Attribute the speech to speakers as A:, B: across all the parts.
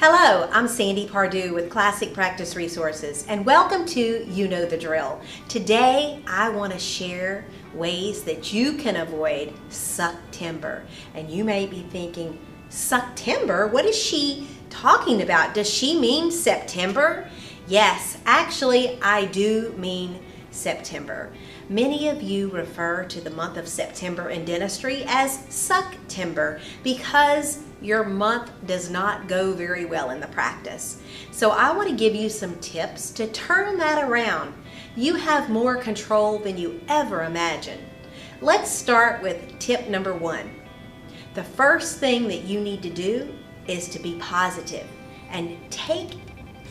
A: Hello, I'm Sandy Pardue with Classic Practice Resources, and welcome to You Know the Drill. Today, I want to share ways that you can avoid Sucktember. And you may be thinking, Sucktember? What is she talking about? Does she mean September? Yes, actually, I do mean September. Many of you refer to the month of September in dentistry as Sucktember because your month does not go very well in the practice. So I want to give you some tips to turn that around. You have more control than you ever imagined. Let's start with tip number 1. The first thing that you need to do is to be positive and take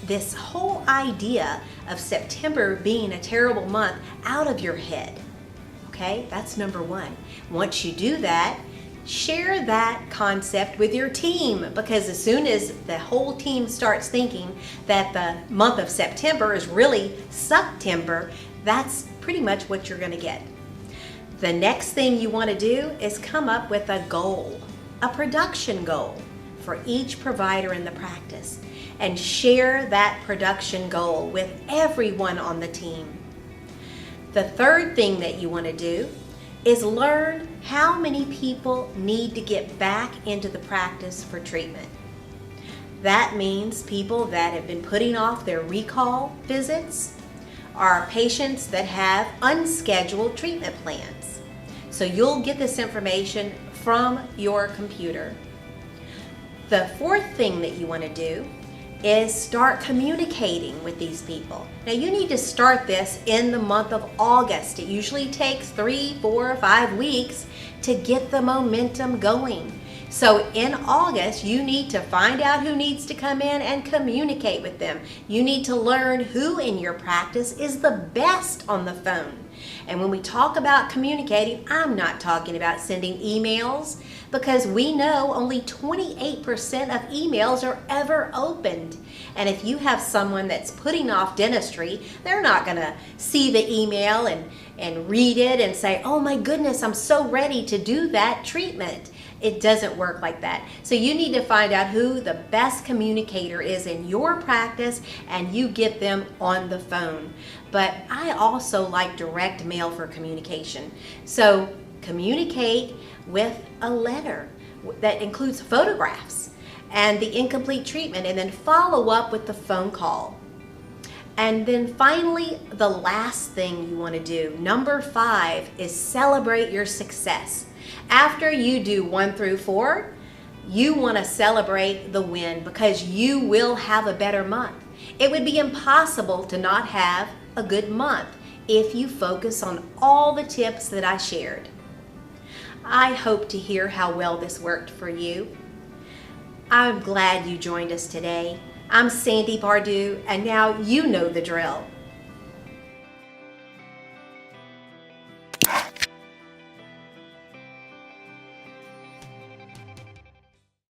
A: this whole idea of September being a terrible month out of your head. Okay, that's number 1. Once you do that, share that concept with your team, because as soon as the whole team starts thinking that the month of September is really Sucktember, that's pretty much what you're going to get. The next thing you want to do is come up with a goal, a production goal for each provider in the practice, and share that production goal with everyone on the team. The third thing that you want to do is learn how many people need to get back into the practice for treatment. That means people that have been putting off their recall visits are patients that have unscheduled treatment plans. So you'll get this information from your computer. The fourth thing that you want to do is start communicating with these people. Now you need to start this in the month of August. It usually takes 3, 4, 5 weeks to get the momentum going. So in August, you need to find out who needs to come in and communicate with them. You need to learn who in your practice is the best on the phone. And when we talk about communicating, I'm not talking about sending emails, because we know only 28% of emails are ever opened. And if you have someone that's putting off dentistry, they're not going to see the email and read it and say, oh my goodness, I'm so ready to do that treatment. It doesn't work like that. So you need to find out who the best communicator is in your practice, and you get them on the phone. But I also like direct mail for communication. So communicate with a letter that includes photographs and the incomplete treatment, and then follow up with the phone call. And then finally, the last thing you want to do, number 5, is celebrate your success. After you do 1 through 4, you want to celebrate the win, because you will have a better month. It would be impossible to not have a good month if you focus on all the tips that I shared. I hope to hear how well this worked for you. I'm glad you joined us today. I'm Sandy Pardue, and now you know the drill.